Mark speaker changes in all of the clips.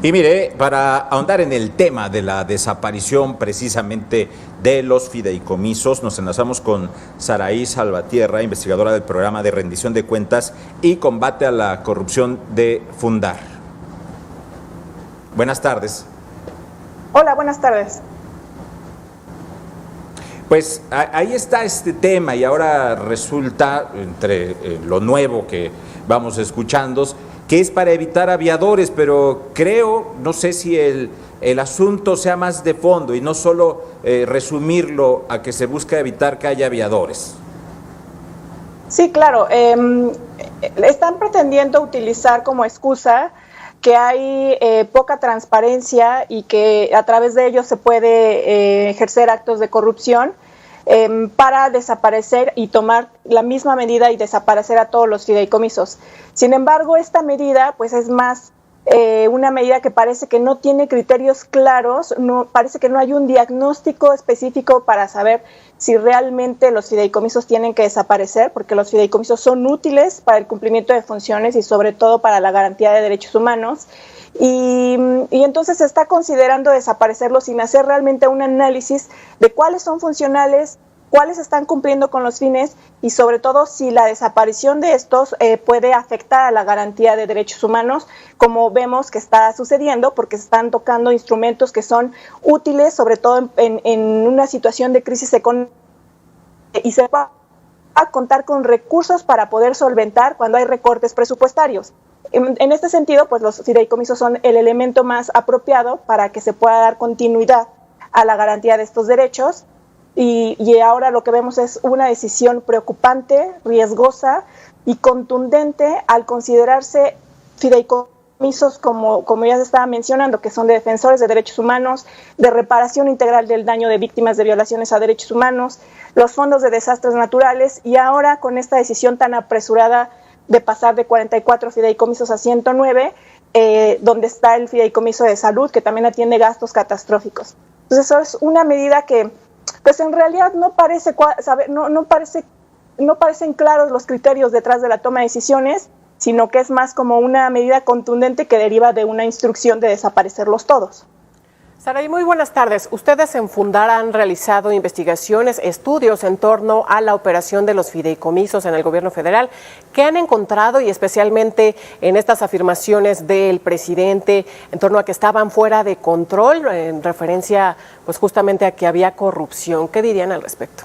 Speaker 1: Y mire, para ahondar en el tema de la desaparición precisamente de los fideicomisos, nos enlazamos con Saraí Salvatierra, investigadora del programa de rendición de cuentas y combate a la corrupción de Fundar. Buenas tardes.
Speaker 2: Hola, buenas tardes.
Speaker 1: Pues ahí está este tema y ahora resulta, entre lo nuevo que vamos escuchando, que es para evitar aviadores, pero creo, no sé si el asunto sea más de fondo y no solo resumirlo a que se busca evitar que haya aviadores.
Speaker 2: Sí, claro. Están pretendiendo utilizar como excusa que hay poca transparencia y que a través de ello se puede ejercer actos de corrupción para desaparecer y tomar la misma medida y desaparecer a todos los fideicomisos. Sin embargo, esta medida pues es más una medida que parece que no tiene criterios claros, parece que no hay un diagnóstico específico para saber si realmente los fideicomisos tienen que desaparecer, porque los fideicomisos son útiles para el cumplimiento de funciones y sobre todo para la garantía de derechos humanos. Y entonces se está considerando desaparecerlos sin hacer realmente un análisis de cuáles son funcionales, cuáles están cumpliendo con los fines y sobre todo si la desaparición de estos puede afectar a la garantía de derechos humanos, como vemos que está sucediendo, porque se están tocando instrumentos que son útiles, sobre todo en una situación de crisis económica, y se va a contar con recursos para poder solventar cuando hay recortes presupuestarios. En este sentido, pues los fideicomisos son el elemento más apropiado para que se pueda dar continuidad a la garantía de estos derechos. Y ahora lo que vemos es una decisión preocupante, riesgosa y contundente al considerarse fideicomisos como ya se estaba mencionando, que son de defensores de derechos humanos, de reparación integral del daño de víctimas de violaciones a derechos humanos, los fondos de desastres naturales, y ahora con esta decisión tan apresurada de pasar de 44 fideicomisos a 109, donde está el fideicomiso de salud, que también atiende gastos catastróficos. Entonces eso es una medida que pues en realidad no parecen claros los criterios detrás de la toma de decisiones, sino que es más como una medida contundente que deriva de una instrucción de desaparecerlos todos.
Speaker 3: Saraí, muy buenas tardes. Ustedes en Fundar han realizado investigaciones, estudios en torno a la operación de los fideicomisos en el gobierno federal. ¿Qué han encontrado y especialmente en estas afirmaciones del presidente en torno a que estaban fuera de control en referencia pues justamente a que había corrupción? ¿Qué dirían al respecto?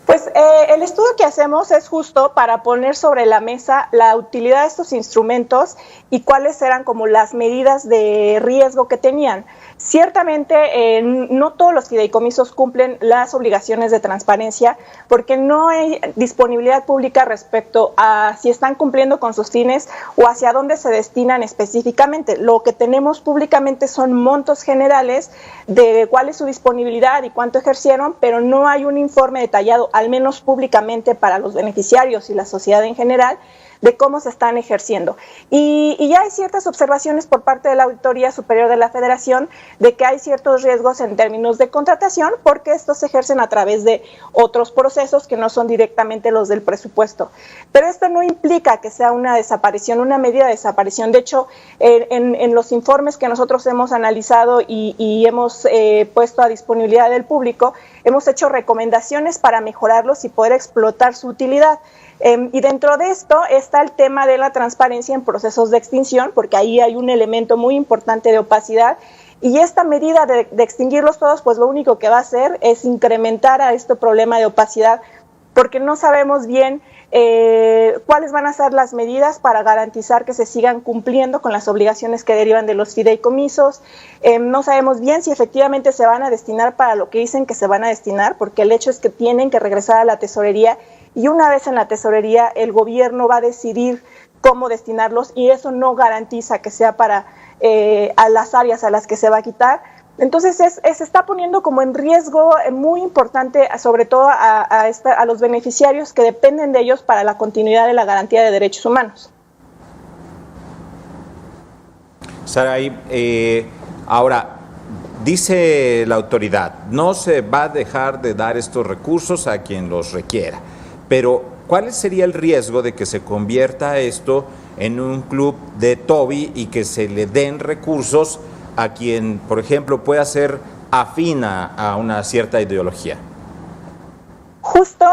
Speaker 2: Pues el estudio que hacemos es justo para poner sobre la mesa la utilidad de estos instrumentos y cuáles eran como las medidas de riesgo que tenían. Ciertamente no todos los fideicomisos cumplen las obligaciones de transparencia porque no hay disponibilidad pública respecto a si están cumpliendo con sus fines o hacia dónde se destinan específicamente. Lo que tenemos públicamente son montos generales de cuál es su disponibilidad y cuánto ejercieron, pero no hay un informe detallado, al menos públicamente para los beneficiarios y la sociedad en general, de cómo se están ejerciendo. Y ya hay ciertas observaciones por parte de la Auditoría Superior de la Federación de que hay ciertos riesgos en términos de contratación porque estos se ejercen a través de otros procesos que no son directamente los del presupuesto. Pero esto no implica que sea una desaparición, una medida de desaparición. De hecho, en los informes que nosotros hemos analizado y hemos puesto a disponibilidad del público, hemos hecho recomendaciones para mejorarlos y poder explotar su utilidad. Y dentro de esto está el tema de la transparencia en procesos de extinción, porque ahí hay un elemento muy importante de opacidad, y esta medida de extinguirlos todos, pues lo único que va a hacer es incrementar a este problema de opacidad, porque no sabemos bien cuáles van a ser las medidas para garantizar que se sigan cumpliendo con las obligaciones que derivan de los fideicomisos. No sabemos bien si efectivamente se van a destinar para lo que dicen que se van a destinar, porque el hecho es que tienen que regresar a la tesorería y una vez en la tesorería el gobierno va a decidir cómo destinarlos y eso no garantiza que sea para a las áreas a las que se va a quitar. Entonces se está poniendo como en riesgo muy importante, sobre todo a los beneficiarios que dependen de ellos para la continuidad de la garantía de derechos humanos.
Speaker 1: Saraí, ahora, dice la autoridad, no se va a dejar de dar estos recursos a quien los requiera, pero ¿cuál sería el riesgo de que se convierta esto en un club de Toby y que se le den recursos a quien, por ejemplo, pueda ser afina a una cierta ideología?
Speaker 2: Justo,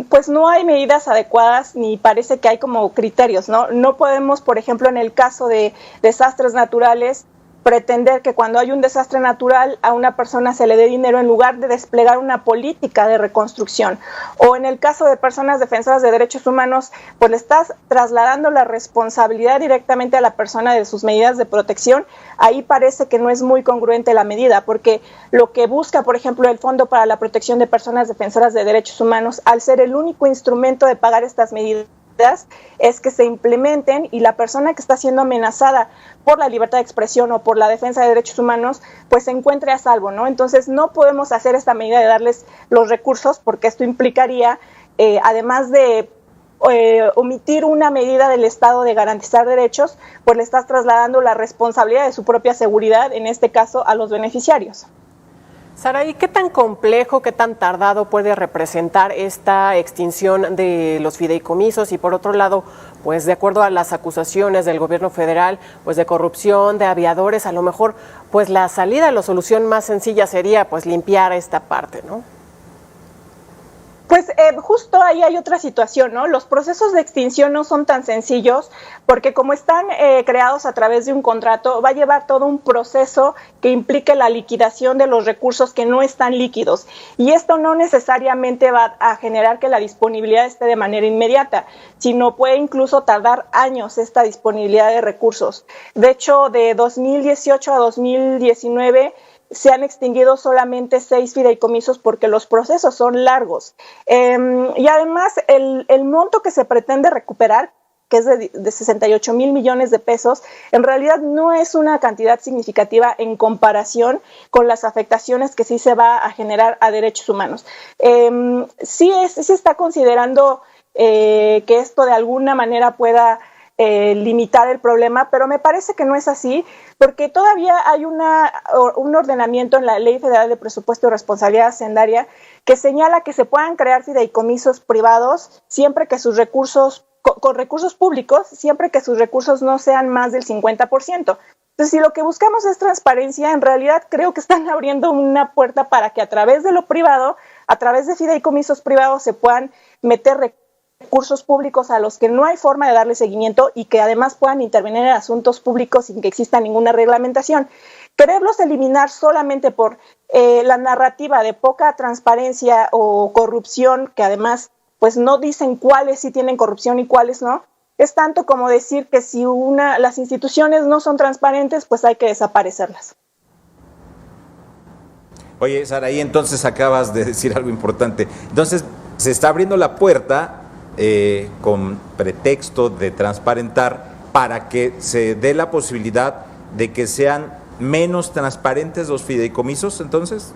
Speaker 2: pues no hay medidas adecuadas ni parece que hay como criterios, ¿no? No podemos, por ejemplo, en el caso de desastres naturales, pretender que cuando hay un desastre natural a una persona se le dé dinero en lugar de desplegar una política de reconstrucción. O en el caso de personas defensoras de derechos humanos, pues le estás trasladando la responsabilidad directamente a la persona de sus medidas de protección. Ahí parece que no es muy congruente la medida, porque lo que busca, por ejemplo, el Fondo para la Protección de Personas Defensoras de Derechos Humanos, al ser el único instrumento de pagar estas medidas, es que se implementen y la persona que está siendo amenazada por la libertad de expresión o por la defensa de derechos humanos, pues se encuentre a salvo, ¿no? Entonces no podemos hacer esta medida de darles los recursos porque esto implicaría, además de omitir una medida del Estado de garantizar derechos, pues le estás trasladando la responsabilidad de su propia seguridad, en este caso a los beneficiarios.
Speaker 3: Saraí, ¿qué tan complejo, qué tan tardado puede representar esta extinción de los fideicomisos? Y por otro lado, pues de acuerdo a las acusaciones del gobierno federal, pues de corrupción, de aviadores, a lo mejor pues la salida, la solución más sencilla sería pues limpiar esta parte, ¿no?
Speaker 2: Pues justo ahí hay otra situación, ¿no? Los procesos de extinción no son tan sencillos porque como están creados a través de un contrato, va a llevar todo un proceso que implique la liquidación de los recursos que no están líquidos. Y esto no necesariamente va a generar que la disponibilidad esté de manera inmediata, sino puede incluso tardar años esta disponibilidad de recursos. De hecho, de 2018 a 2019, se han extinguido solamente 6 fideicomisos porque los procesos son largos. Y además, el monto que se pretende recuperar, que es de 68 mil millones de pesos, en realidad no es una cantidad significativa en comparación con las afectaciones que sí se va a generar a derechos humanos. Sí se está considerando que esto de alguna manera pueda limitar el problema, pero me parece que no es así, porque todavía hay un ordenamiento en la Ley Federal de Presupuesto y Responsabilidad Hacendaria que señala que se puedan crear fideicomisos privados siempre que sus recursos, con recursos públicos, siempre que sus recursos no sean más del 50%. Entonces, si lo que buscamos es transparencia, en realidad creo que están abriendo una puerta para que a través de lo privado, a través de fideicomisos privados, se puedan meter recursos públicos a los que no hay forma de darle seguimiento y que además puedan intervenir en asuntos públicos sin que exista ninguna reglamentación. Quererlos eliminar solamente por la narrativa de poca transparencia o corrupción, que además pues no dicen cuáles sí tienen corrupción y cuáles no, es tanto como decir que si las instituciones no son transparentes, pues hay que desaparecerlas.
Speaker 1: Oye, Saraí, entonces acabas de decir algo importante. Entonces, se está abriendo la puerta con pretexto de transparentar para que se dé la posibilidad de que sean menos transparentes los fideicomisos, entonces.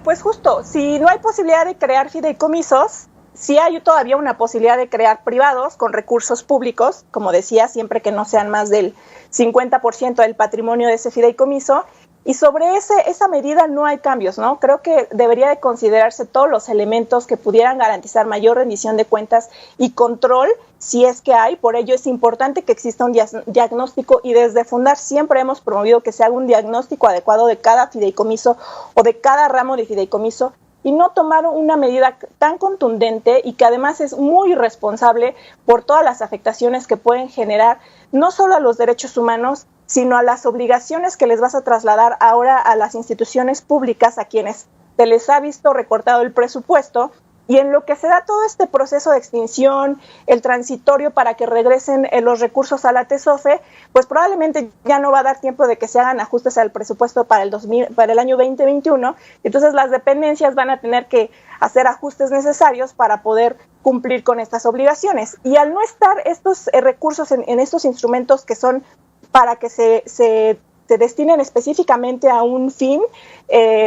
Speaker 2: Pues justo, si no hay posibilidad de crear fideicomisos, sí hay todavía una posibilidad de crear privados con recursos públicos, como decía, siempre que no sean más del 50% del patrimonio de ese fideicomiso. Y sobre esa medida no hay cambios, ¿no? Creo que debería de considerarse todos los elementos que pudieran garantizar mayor rendición de cuentas y control, si es que hay. Por ello es importante que exista un diagnóstico y desde Fundar siempre hemos promovido que se haga un diagnóstico adecuado de cada fideicomiso o de cada ramo de fideicomiso y no tomar una medida tan contundente y que además es muy irresponsable por todas las afectaciones que pueden generar no solo a los derechos humanos, sino a las obligaciones que les vas a trasladar ahora a las instituciones públicas a quienes se les ha visto recortado el presupuesto y en lo que se da todo este proceso de extinción, el transitorio para que regresen los recursos a la TESOFE, pues probablemente ya no va a dar tiempo de que se hagan ajustes al presupuesto para el año 2021, entonces las dependencias van a tener que hacer ajustes necesarios para poder cumplir con estas obligaciones. Y al no estar estos recursos en estos instrumentos que son para que se destinen específicamente a un fin,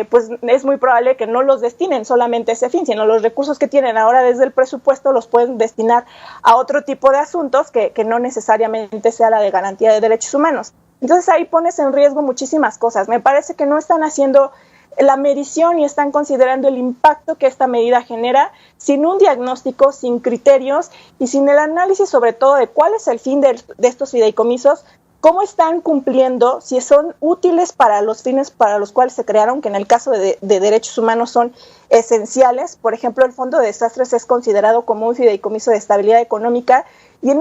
Speaker 2: pues es muy probable que no los destinen solamente a ese fin, sino los recursos que tienen ahora desde el presupuesto los pueden destinar a otro tipo de asuntos que no necesariamente sea la de garantía de derechos humanos. Entonces ahí pones en riesgo muchísimas cosas. Me parece que no están haciendo la medición y están considerando el impacto que esta medida genera sin un diagnóstico, sin criterios y sin el análisis sobre todo de cuál es el fin de estos fideicomisos, cómo están cumpliendo, si son útiles para los fines para los cuales se crearon, que en el caso de derechos humanos son esenciales. Por ejemplo, el Fondo de Desastres es considerado como un fideicomiso de estabilidad económica y en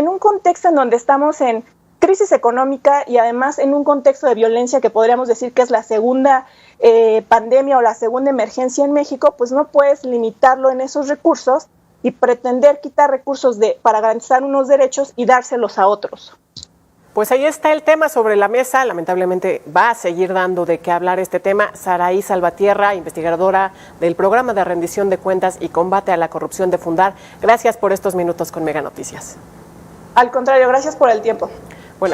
Speaker 2: un contexto en donde estamos en crisis económica y además en un contexto de violencia que podríamos decir que es la segunda pandemia o la segunda emergencia en México, pues no puedes limitarlo en esos recursos y pretender quitar recursos para garantizar unos derechos y dárselos a otros.
Speaker 3: Pues ahí está el tema sobre la mesa. Lamentablemente va a seguir dando de qué hablar este tema. Saraí Salvatierra, investigadora del Programa de Rendición de Cuentas y Combate a la Corrupción de Fundar. Gracias por estos minutos con Mega Noticias.
Speaker 2: Al contrario, gracias por el tiempo.